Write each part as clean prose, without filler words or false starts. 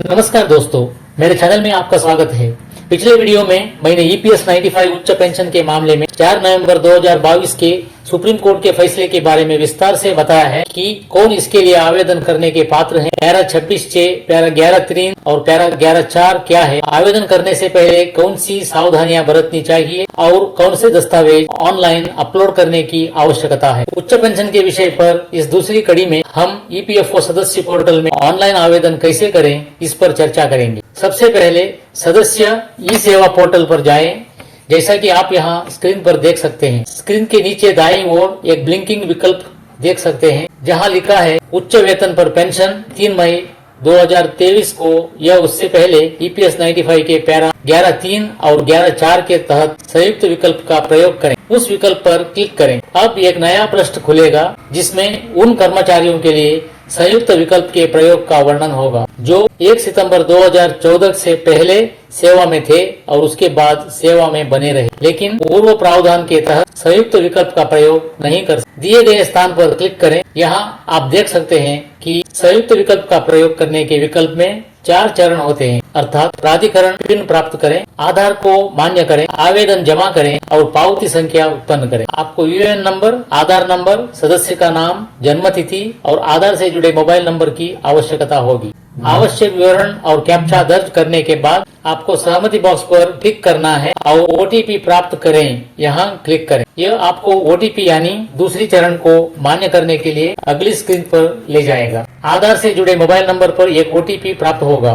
नमस्कार दोस्तों, मेरे चैनल में आपका स्वागत है। पिछले वीडियो में मैंने ईपीएस 95 उच्च पेंशन के मामले में 4 नवंबर 2022 के सुप्रीम कोर्ट के फैसले के बारे में विस्तार से बताया है कि कौन इसके लिए आवेदन करने के पात्र हैं। पैरा 26(6), पैरा 11(3) और पैरा 11(4) क्या है, आवेदन करने से पहले कौन सी सावधानियां बरतनी चाहिए और कौन से दस्तावेज ऑनलाइन अपलोड करने की आवश्यकता है। उच्च पेंशन के विषय पर इस दूसरी कड़ी में हम ईपीएफओ सदस्य पोर्टल में ऑनलाइन आवेदन कैसे करें, इस पर चर्चा करेंगे। सबसे पहले सदस्य ई सेवा पोर्टल पर जाएं। जैसा कि आप यहां स्क्रीन पर देख सकते हैं, स्क्रीन के नीचे दाईं ओर एक ब्लिंकिंग विकल्प देख सकते हैं जहां लिखा है उच्च वेतन पर पेंशन 3 मई 2023 को या उससे पहले ईपीएस 95 के पैरा 11(3) और 11(4) के तहत संयुक्त विकल्प का प्रयोग करें। उस विकल्प पर क्लिक करें। अब एक नया पृष्ठ खुलेगा जिसमें उन कर्मचारियों के लिए संयुक्त विकल्प के प्रयोग का वर्णन होगा जो 1 सितंबर 2014 से पहले सेवा में थे और उसके बाद सेवा में बने रहे, लेकिन पूर्व प्रावधान के तहत संयुक्त विकल्प का प्रयोग नहीं कर सकते। दिए गए स्थान पर क्लिक करें। यहाँ आप देख सकते हैं कि संयुक्त विकल्प का प्रयोग करने के विकल्प में 4 चरण होते हैं, अर्थात प्राधिकरण पिन प्राप्त करें, आधार को मान्य करें, आवेदन जमा करें और पावती संख्या उत्पन्न करें। आपको यूएएन नंबर, आधार नंबर, सदस्य का नाम, जन्म तिथि और आधार से जुड़े मोबाइल नंबर की आवश्यकता होगी। आवश्यक विवरण और कैप्चा दर्ज करने के बाद आपको सहमति बॉक्स पर क्लिक करना है और ओटीपी प्राप्त करें, यहाँ क्लिक करें। यह आपको ओटीपी यानी दूसरी चरण को मान्य करने के लिए अगली स्क्रीन पर ले जाएगा। आधार से जुड़े मोबाइल नंबर पर एक ओटीपी प्राप्त होगा।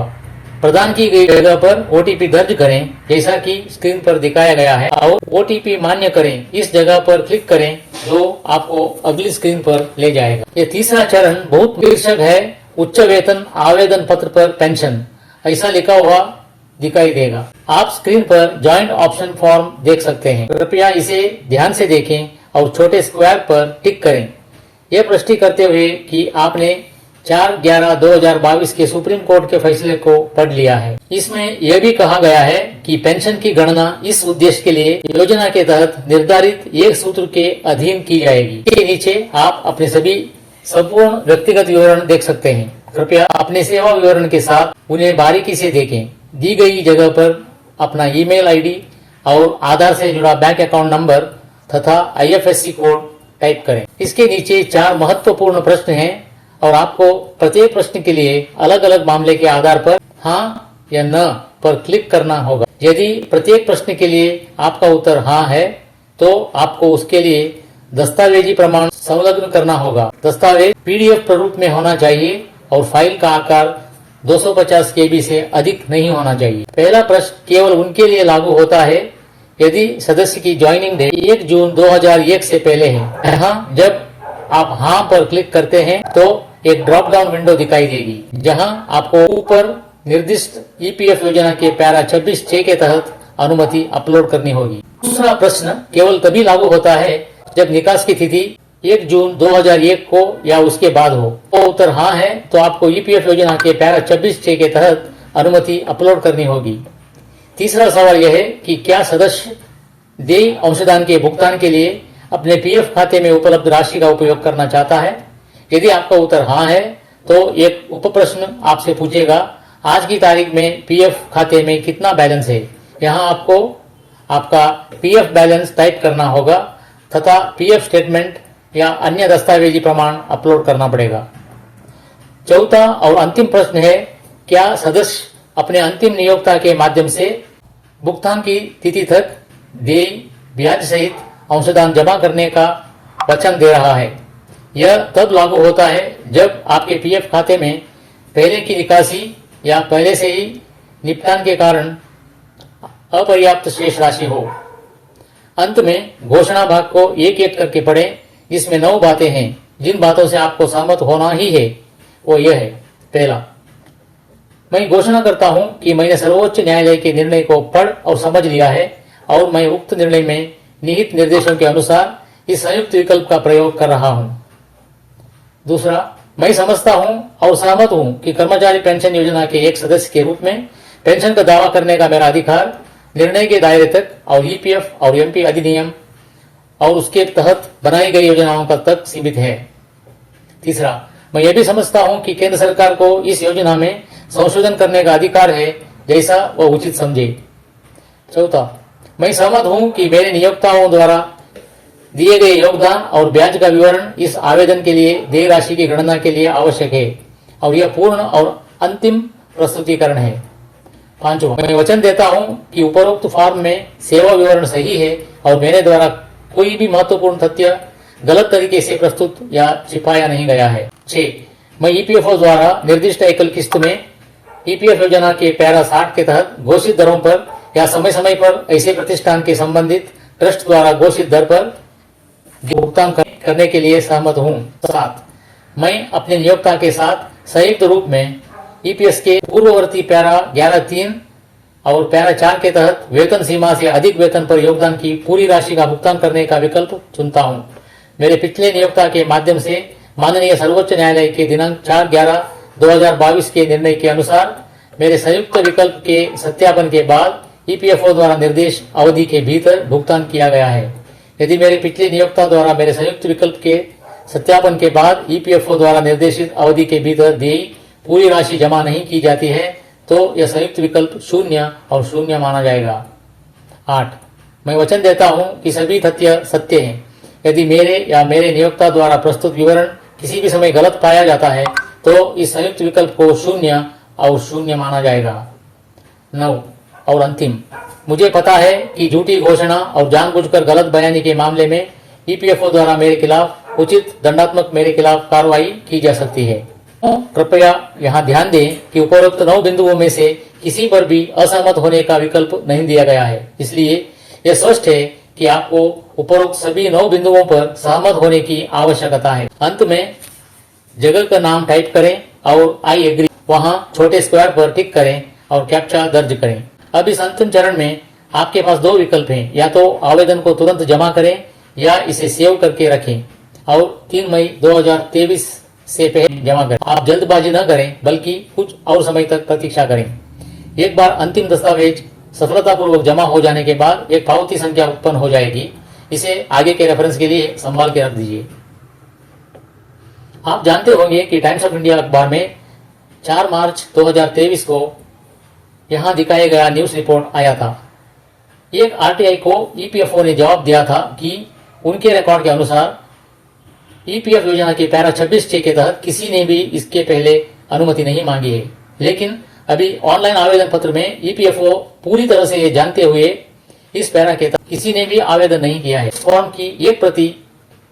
प्रदान की गई जगह पर ओटीपी दर्ज करें जैसा कि स्क्रीन पर दिखाया गया है और ओटीपी मान्य करें। इस जगह पर क्लिक करें जो आपको अगली स्क्रीन पर ले जाएगा। यह तीसरा चरण बहुत शीर्षक है, उच्च वेतन आवेदन पत्र पर पेंशन, ऐसा लिखा हुआ दिखाई देगा। आप स्क्रीन पर ज्वाइंट ऑप्शन फॉर्म देख सकते हैं। कृपया इसे ध्यान से देखें और छोटे स्क्वायर पर टिक करें, यह पुष्टि करते हुए कि आपने 4/11/2022 के सुप्रीम कोर्ट के फैसले को पढ़ लिया है। इसमें यह भी कहा गया है कि पेंशन की गणना इस उद्देश्य के लिए योजना के तहत निर्धारित एक सूत्र के अधीन की जाएगी। इसके नीचे आप अपने सभी संपूर्ण व्यक्तिगत विवरण देख सकते हैं। कृपया अपने सेवा विवरण के साथ उन्हें बारीकी से देखें। दी गई जगह पर अपना ईमेल आईडी और आधार से जुड़ा बैंक अकाउंट नंबर तथा आईएफएससी कोड टाइप करें। इसके नीचे 4 महत्वपूर्ण प्रश्न हैं और आपको प्रत्येक प्रश्न के लिए अलग अलग मामले के आधार पर हाँ या न पर क्लिक करना होगा। यदि प्रत्येक प्रश्न के लिए आपका उत्तर हाँ है तो आपको उसके लिए दस्तावेजी प्रमाण संलग्न करना होगा। दस्तावेज पीडीएफ प्रारूप में होना चाहिए और फाइल का आकार 250 केबी से अधिक नहीं होना चाहिए। पहला प्रश्न केवल उनके लिए लागू होता है यदि सदस्य की ज्वाइनिंग डेट 1 जून 2001 से पहले है। यहाँ जब आप हाँ पर क्लिक करते हैं तो एक ड्रॉप डाउन विंडो दिखाई देगी जहाँ आपको ऊपर निर्दिष्ट ईपीएफ योजना के पैरा 26(6) के तहत अनुमति अपलोड करनी होगी। दूसरा प्रश्न केवल तभी लागू होता है जब निकास की तिथि 1 जून 2001 को या उसके बाद हो। तो उत्तर हाँ है तो आपको ईपीएफ योजना के पैरा 26(6) के तहत अनुमति अपलोड करनी होगी। तीसरा सवाल यह है कि क्या सदस्य देय अंशदान के भुगतान के लिए अपने पीएफ खाते में उपलब्ध राशि का उपयोग करना चाहता है। यदि आपका उत्तर हाँ है तो एक उप प्रश्न आपसे पूछेगा आज की तारीख में पीएफ खाते में कितना बैलेंस है। यहाँ आपको आपका पीएफ बैलेंस टाइप करना होगा तथा पीएफ स्टेटमेंट या अन्य दस्तावेजी प्रमाण अपलोड करना पड़ेगा। चौथा और अंतिम प्रश्न है क्या सदस्य अपने अंतिम नियोक्ता के माध्यम से भुगतान की तिथि तक देय ब्याज सहित अंशदान जमा करने का वचन दे रहा है। यह तब लागू होता है जब आपके पीएफ खाते में पहले की निकासी या पहले से ही निपटान के कारण अपर्याप्त शेष राशि हो। अंत में घोषणा भाग को एक एक करके पढ़ें। इसमें 9 बातें हैं। जिन बातों से आपको सहमत होना ही है वो यह है। पहला, मैं घोषणा करता हूं कि मैंने सर्वोच्च न्यायालय के निर्णय को पढ़ और समझ लिया है और मैं उक्त निर्णय में निहित निर्देशों के अनुसार इस संयुक्त विकल्प का प्रयोग कर रहा हूं। दूसरा, मैं समझता हूं और सहमत हूं कि कर्मचारी पेंशन योजना के एक सदस्य के रूप में पेंशन का दावा करने का मेरा अधिकार निर्णय के दायरे तक और ईपीएफ और एमपी अधिनियम और उसके तहत बनाई गई योजनाओं तक सीमित है। तीसरा, मैं यह भी समझता हूं कि केंद्र सरकार को इस योजना में संशोधन करने का अधिकार है जैसा वह उचित समझे। चौथा, मैं सहमत हूं कि मेरे नियोक्ताओं द्वारा दिए गए योगदान और ब्याज का विवरण इस आवेदन के लिए देय राशि की गणना के लिए आवश्यक है और यह पूर्ण और अंतिम प्रस्तुतिकरण है। पांचवा, मैं वचन देता हूं कि उपरोक्त फॉर्म में सेवा विवरण सही है और मेरे द्वारा कोई भी महत्वपूर्ण तथ्य गलत तरीके से प्रस्तुत या छिपाया नहीं गया है। 6, मैं ईपीएफओ द्वारा निर्दिष्ट एकल किस्त में ईपीएफ योजना के पैरा 60 के तहत घोषित दरों पर या समय समय पर ऐसे प्रतिष्ठान के संबंधित ट्रस्ट द्वारा घोषित दर पर भुगतान करने के लिए सहमत हूँ। 7, मैं अपने नियोक्ता के साथ संयुक्त रूप में ईपीएस के पूर्ववर्ती पैरा 11(3) और पैरा 4 के तहत वेतन सीमा से अधिक वेतन पर योगदान की पूरी राशि का भुगतान करने का विकल्प चुनता हूँ। मेरे पिछले नियोक्ता के माध्यम से माननीय सर्वोच्च न्यायालय के दिनांक 4/11/2022 के निर्णय के अनुसार मेरे संयुक्त विकल्प के सत्यापन के बाद ईपीएफओ द्वारा निर्देश अवधि के भीतर भुगतान किया गया है। यदि मेरे पिछले नियोक्ता द्वारा मेरे संयुक्त विकल्प के सत्यापन के बाद ईपीएफओ द्वारा निर्देशित अवधि के भीतर दी पूरी राशि जमा नहीं की जाती है तो यह संयुक्त विकल्प 0 और 0 माना जाएगा। 8, मैं वचन देता हूं कि सभी तथ्य सत्य हैं। यदि मेरे या मेरे नियोक्ता द्वारा प्रस्तुत विवरण किसी भी समय गलत पाया जाता है तो इस संयुक्त विकल्प को 0 और 0 माना जाएगा। 9 और अंतिम, मुझे पता है कि झूठी घोषणा और जानबूझकर गलत बयानी के मामले में ईपीएफओ द्वारा मेरे खिलाफ उचित दंडात्मक मेरे खिलाफ कार्रवाई की जा सकती है। कृपया यहाँ ध्यान दें कि उपरोक्त 9 बिंदुओं में से किसी पर भी असहमत होने का विकल्प नहीं दिया गया है, इसलिए यह स्पष्ट है कि आपको उपरोक्त सभी 9 बिंदुओं पर सहमत होने की आवश्यकता है। अंत में जगह का नाम टाइप करें और आई एग्री वहां छोटे स्क्वायर पर टिक करें और कैप्चा दर्ज करें। अब इस अंतिम चरण में आपके पास 2 विकल्प हैं, या तो आवेदन को तुरंत जमा करें या इसे सेव करके रखें और 3 मई 2023 से पहले जमा करें। आप जल्दबाजी न करें बल्कि कुछ और समय तक प्रतीक्षा करें। एक बार अंतिम दस्तावेज सफलतापूर्वक जमा हो जाने के बाद एक पावती संख्या उत्पन्न हो जाएगी। इसे आगे के रेफरेंस के लिए संभाल के रख दीजिए। आप जानते होंगे कि टाइम्स ऑफ इंडिया अखबार में 4 मार्च 2023 को यहां दिखाया गया न्यूज रिपोर्ट आया था। एक आरटीआई को ईपीएफओ ने जवाब दिया था कि उनके रिकॉर्ड के अनुसार ईपीएफ योजना के पैरा 26(6) के तहत किसी ने भी इसके पहले अनुमति नहीं मांगी है, लेकिन अभी ऑनलाइन आवेदन पत्र में ईपीएफओ पूरी तरह से ये जानते हुए इस पैरा के तहत किसी ने भी आवेदन नहीं किया है। इस फॉर्म की एक प्रति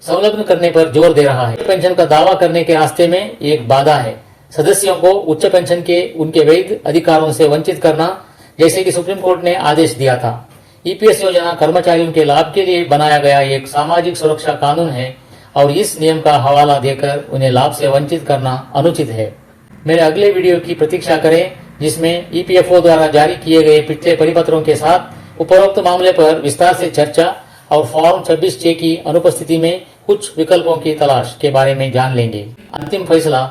संलग्न करने पर जोर दे रहा है। पेंशन का दावा करने के रास्ते में एक बाधा है। सदस्यों को उच्च पेंशन के उनके वैध अधिकारों से वंचित करना, जैसे कि सुप्रीम कोर्ट ने आदेश दिया था। ईपीएस योजना कर्मचारियों के लाभ के लिए बनाया गया एक सामाजिक सुरक्षा कानून है और इस नियम का हवाला देकर उन्हें लाभ से वंचित करना अनुचित है। मेरे अगले वीडियो की प्रतीक्षा करें, जिसमें ईपीएफओ द्वारा जारी किए गए पिछले परिपत्रों के साथ उपरोक्त मामले पर विस्तार से चर्चा और फॉर्म 26(6) की अनुपस्थिति में कुछ विकल्पों की तलाश के बारे में जान लेंगे। अंतिम फैसला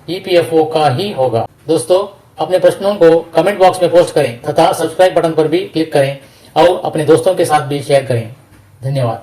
ईपीएफओ का ही होगा। दोस्तों, अपने प्रश्नों को कमेंट बॉक्स में पोस्ट करें तथा सब्सक्राइब बटन पर भी क्लिक करें और अपने दोस्तों के साथ भी शेयर करें। धन्यवाद।